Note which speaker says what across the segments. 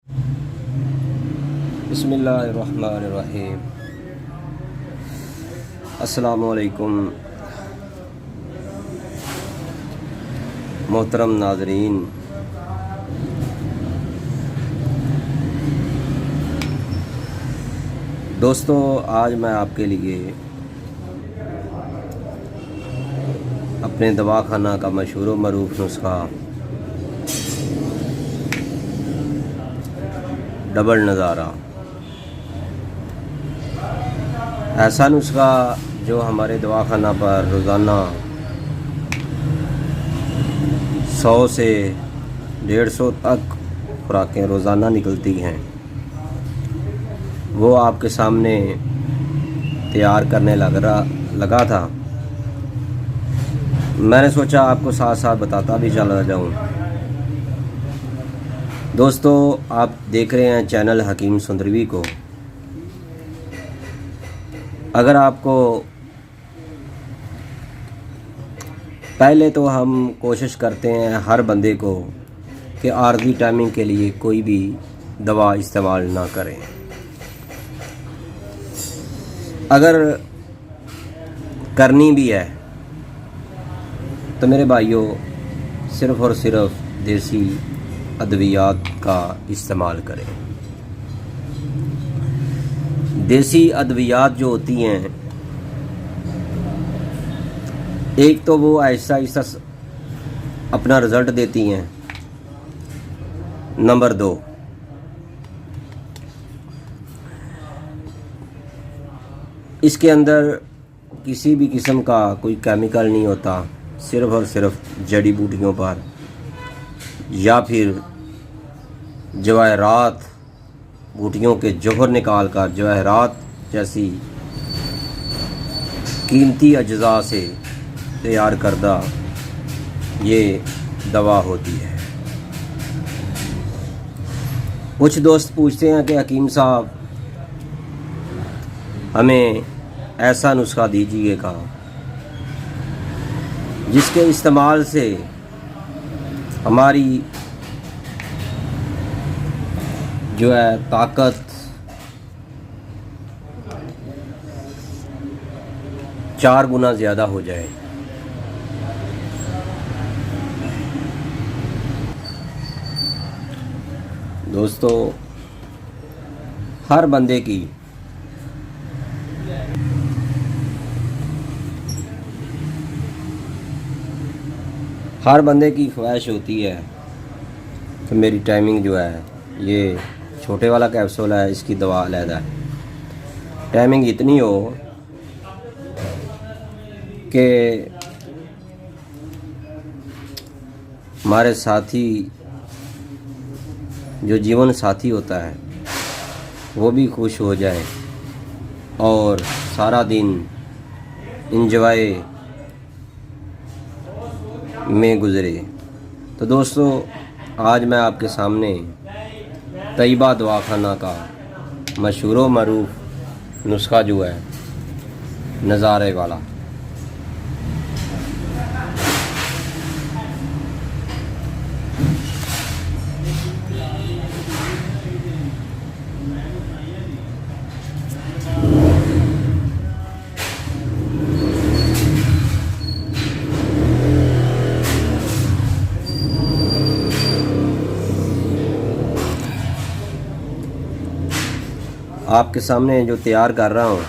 Speaker 1: बिस्मिल्लाहिर्रहमानिर्रहीम। अस्सलामुअलैकुम मोहतरम नाज़रीन। दोस्तों, आज मैं आपके लिए अपने दवाखाना का मशहूर मरूफ नुस्खा डबल नज़ारा, ऐसा नुस्खा जो हमारे दवाखाना पर रोज़ाना 100 से 150 तक खुराकें रोज़ाना निकलती हैं, वो आपके सामने तैयार करने लगा था। मैंने सोचा आपको साथ साथ बताता भी चला जाऊं। दोस्तों, आप देख रहे हैं चैनल हकीम सुंदरवी को। अगर आपको पहले तो हम कोशिश करते हैं हर बंदे को कि आर्जी टाइमिंग के लिए कोई भी दवा इस्तेमाल ना करें। अगर करनी भी है तो मेरे भाइयों सिर्फ़ और सिर्फ देसी अद्वियात का इस्तेमाल करें। देसी अद्वियात जो होती हैं, एक तो वो आहिस्ता आहिस्ता अपना रिज़ल्ट देती हैं। नंबर 2, इसके अंदर किसी भी किस्म का कोई केमिकल नहीं होता, सिर्फ़ और सिर्फ जड़ी बूटियों पर या फिर जवाहरात, बूटियों के जौहर निकाल कर जवाहरात जैसी कीमती अज्जा से तैयार करदा ये दवा होती है। कुछ दोस्त पूछते हैं कि हकीम साहब हमें ऐसा नुस्खा दीजिएगा जिसके इस्तेमाल से हमारी जो है ताकत 4 गुना ज़्यादा हो जाए। दोस्तों, हर बंदे की ख्वाहिश होती है कि मेरी टाइमिंग जो है, ये छोटे वाला कैप्सूल है, इसकी दवा अलहदा है, टाइमिंग इतनी हो कि हमारे साथी जो जीवन साथी होता है वो भी खुश हो जाए और सारा दिन इंजॉय में गुज़रे। तो दोस्तों, आज मैं आपके सामने तैयबा दवाखाना का मशहूर मरूफ नुस्खा जो है नज़ारे वाला, आपके सामने जो तैयार कर रहा हूँ,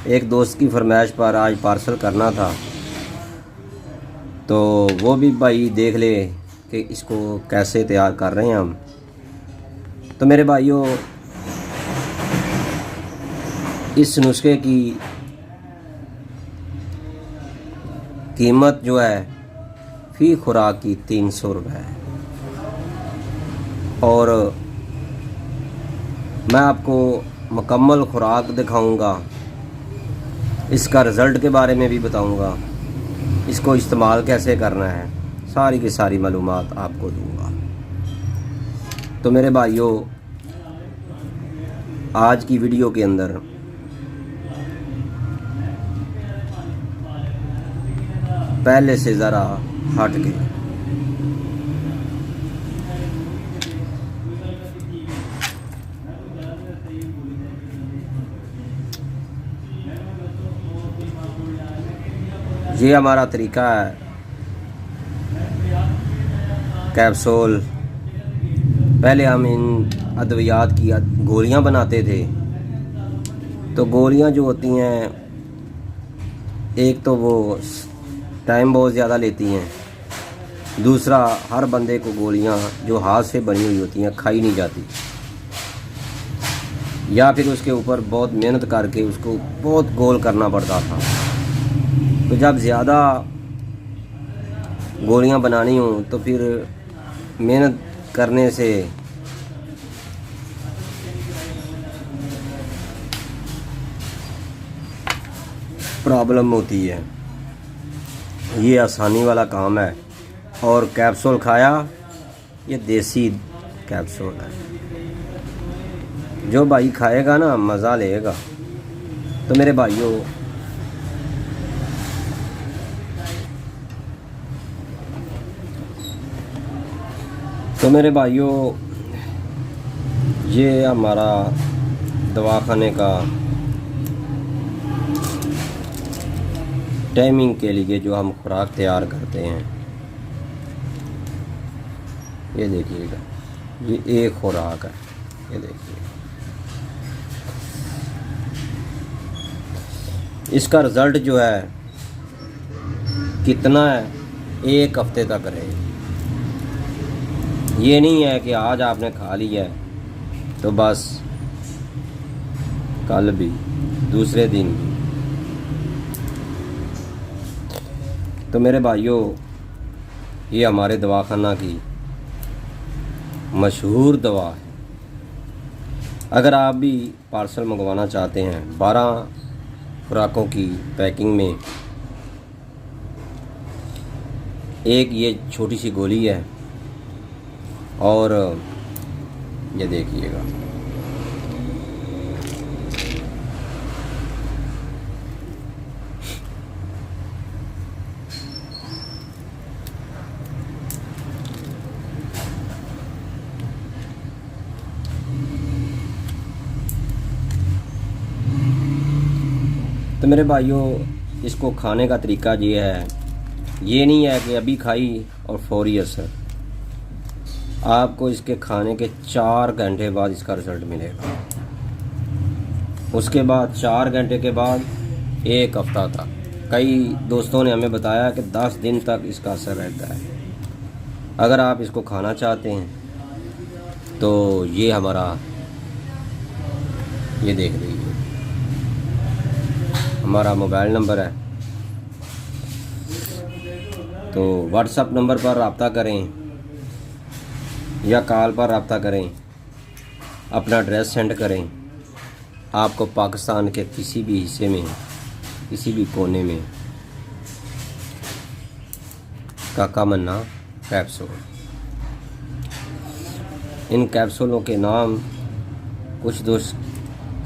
Speaker 1: एक दोस्त की फरमाइश पर आज पार्सल करना था, तो वो भी भाई देख ले कि इसको कैसे तैयार कर रहे हैं हम। तो मेरे भाइयों, इस नुस्खे की कीमत जो है फ़ी खुराक की 300 रुपये है, और मैं आपको मुकम्मल खुराक दिखाऊंगा, इसका रिज़ल्ट के बारे में भी बताऊंगा, इसको इस्तेमाल कैसे करना है, सारी की सारी मालूमात आपको दूंगा। तो मेरे भाइयों, आज की वीडियो के अंदर पहले से ज़रा हट के ये हमारा तरीका है कैप्सूल। पहले हम इन अद्वियात की गोलियां बनाते थे। तो गोलियां जो होती हैं, एक तो वो टाइम बहुत ज़्यादा लेती हैं, दूसरा हर बंदे को गोलियां जो हाथ से बनी हुई होती हैं खाई नहीं जाती, या फिर उसके ऊपर बहुत मेहनत करके उसको बहुत गोल करना पड़ता था। तो जब ज़्यादा गोलियां बनानी हो तो फिर मेहनत करने से प्रॉब्लम होती है। ये आसानी वाला काम है। और कैप्सूल खाया, ये देसी कैप्सूल है। जो भाई खाएगा ना मज़ा लेगा। तो मेरे भाइयों, ये हमारा दवाखाने का टाइमिंग के लिए जो हम खुराक तैयार करते हैं, ये देखिएगा, ये एक खुराक है। ये देखिए, इसका रिज़ल्ट जो है कितना है, 1 हफ्ते तक रहे। ये नहीं है कि आज आपने खा लिया है तो बस कल भी, दूसरे दिन भी। तो मेरे भाइयों, ये हमारे दवाखाना की मशहूर दवा है। अगर आप भी पार्सल मंगवाना चाहते हैं 12 खुराकों की पैकिंग में, एक ये छोटी सी गोली है, और ये देखिएगा, तो मेरे भाइयों, इसको खाने का तरीका ये है। ये नहीं है कि अभी खाई और फौरी असर। आपको इसके खाने के 4 घंटे बाद इसका रिज़ल्ट मिलेगा। उसके बाद 4 घंटे के बाद 1 हफ्ता तक। कई दोस्तों ने हमें बताया कि 10 दिन तक इसका असर रहता है। अगर आप इसको खाना चाहते हैं तो ये हमारा, ये देख लीजिए, हमारा मोबाइल नंबर है। तो व्हाट्सएप नंबर पर रब्ता करें या कॉल पर रब्ता करें, अपना एड्रेस सेंड करें। आपको पाकिस्तान के किसी भी हिस्से में, किसी भी कोने में काका मन्ना कैप्सूल। इन कैप्सूलों के नाम कुछ दोस्त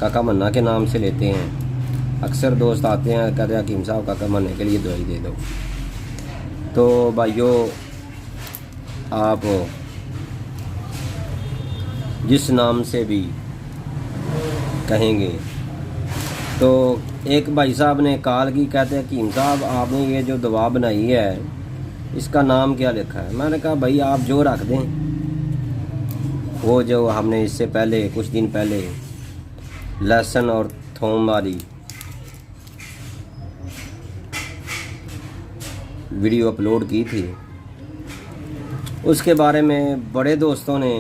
Speaker 1: काका मन्ना के नाम से लेते हैं। अक्सर दोस्त आते हैं, कहते हैं हकीम साहब काका मन्ने के लिए दवाई दे दो। तो भाइयों, आप जिस नाम से भी कहेंगे। तो एक भाई साहब ने कॉल की, कहते हैं हकीम साहब आपने ये जो दवा बनाई है इसका नाम क्या लिखा है। मैंने कहा भाई आप जो रख दें। वो जो हमने इससे पहले कुछ दिन पहले लहसुन और थोम वाली वीडियो अपलोड की थी, उसके बारे में बड़े दोस्तों ने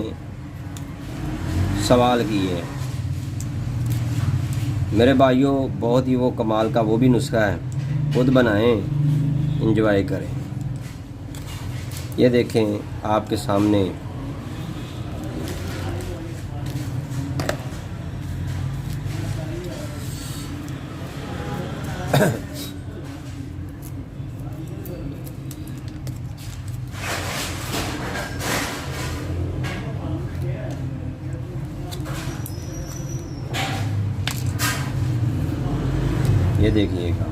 Speaker 1: सवाल किए। मेरे भाइयों, बहुत ही वो कमाल का वो भी नुस्खा है, खुद बनाएं, एंजॉय करें। ये देखें आपके सामने ये देखिएगा,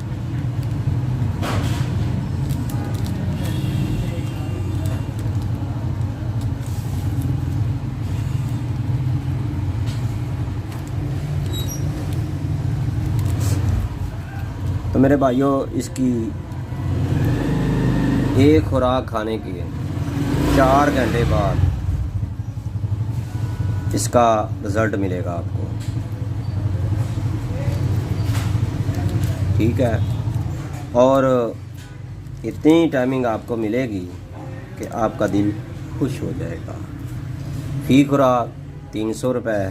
Speaker 1: तो मेरे भाइयों इसकी एक खुराक खाने के 4 घंटे बाद इसका रिज़ल्ट मिलेगा आपको। ठीक है, और इतनी टाइमिंग आपको मिलेगी कि आपका दिल खुश हो जाएगा। फी खुराक 300 रुपये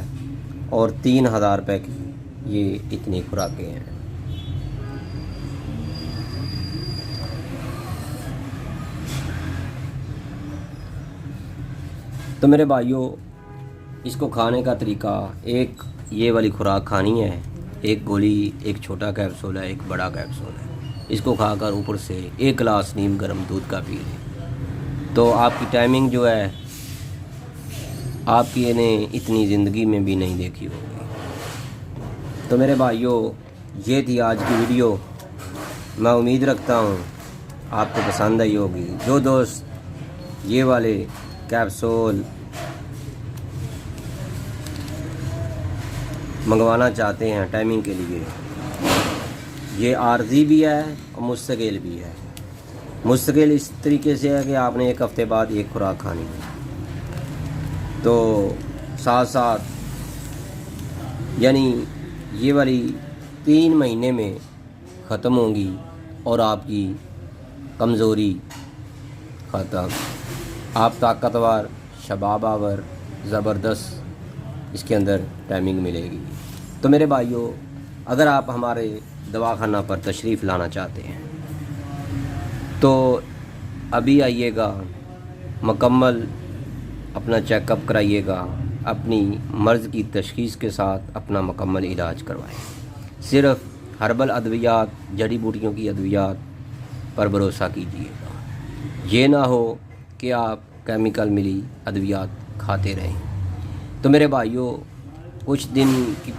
Speaker 1: और 3000 रुपये की ये इतनी खुराकें हैं। तो मेरे भाइयों, इसको खाने का तरीका, एक ये वाली खुराक खानी है, एक गोली, एक छोटा कैप्सूल है, एक बड़ा कैप्सूल है। इसको खाकर ऊपर से 1 गिलास नीम गर्म दूध का पी लें तो आपकी टाइमिंग जो है आपकी इन्हें इतनी ज़िंदगी में भी नहीं देखी होगी। तो मेरे भाइयों, ये थी आज की वीडियो। मैं उम्मीद रखता हूँ आपको पसंद आई होगी। जो दोस्त ये वाले कैप्सूल मंगवाना चाहते हैं टाइमिंग के लिए, ये आर्जी भी है और मुस्तकिल भी है। मुस्तकिल इस तरीके से है कि आपने 1 हफ़्ते बाद एक खुराक खानी है, तो साथ साथ यानी ये वाली 3 महीने में ख़त्म होंगी और आपकी कमज़ोरी ख़त्म, आप ताकतवर, शबाबावर, ज़बरदस्त इसके अंदर टाइमिंग मिलेगी। तो मेरे भाइयों, अगर आप हमारे दवाखाना पर तशरीफ़ लाना चाहते हैं तो अभी आइएगा, मुकम्मल अपना चेकअप कराइएगा, अपनी मर्ज़ की तशख़ीस के साथ अपना मुकम्मल इलाज करवाएं। सिर्फ़ हर्बल अद्वियात, जड़ी बूटियों की अद्वियात पर भरोसा कीजिएगा। ये ना हो कि आप केमिकल मिली अद्वियात खाते रहें। तो मेरे भाइयों, कुछ दिन की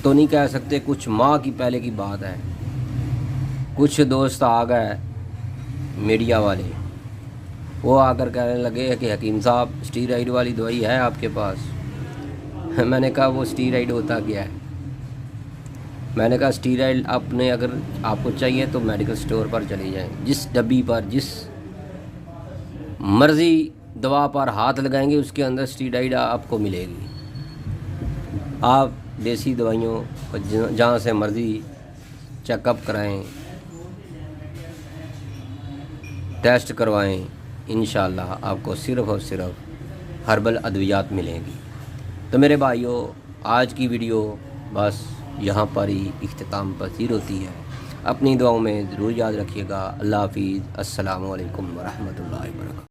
Speaker 1: तो नहीं कह सकते, कुछ माह की पहले की बात है, कुछ दोस्त आ गए मीडिया वाले, वो आकर कहने लगे कि हकीम साहब स्टीरॉइड वाली दवाई है आपके पास। मैंने कहा वो स्टीरॉइड होता क्या है? मैंने कहा स्टीरॉइड आपने अगर आपको चाहिए तो मेडिकल स्टोर पर चले जाएं, जिस डब्बी पर जिस मर्ज़ी दवा पर हाथ लगाएंगे उसके अंदर स्टीरॉइड आपको मिलेगी। आप देसी दवाइयों जहाँ से मर्ज़ी चेकअप कराएं, टेस्ट करवाएं, इंशाअल्लाह आपको सिर्फ़ और सिर्फ हर्बल अद्वियात मिलेंगी। तो मेरे भाइयों, आज की वीडियो बस यहाँ पर ही इख्तिताम पज़ीर होती है। अपनी दुआओं में ज़रूर याद रखिएगा। अल्लाह हाफ़िज़। अस्सलामु अलैकुम व रहमतुल्लाहि व बरकातहू।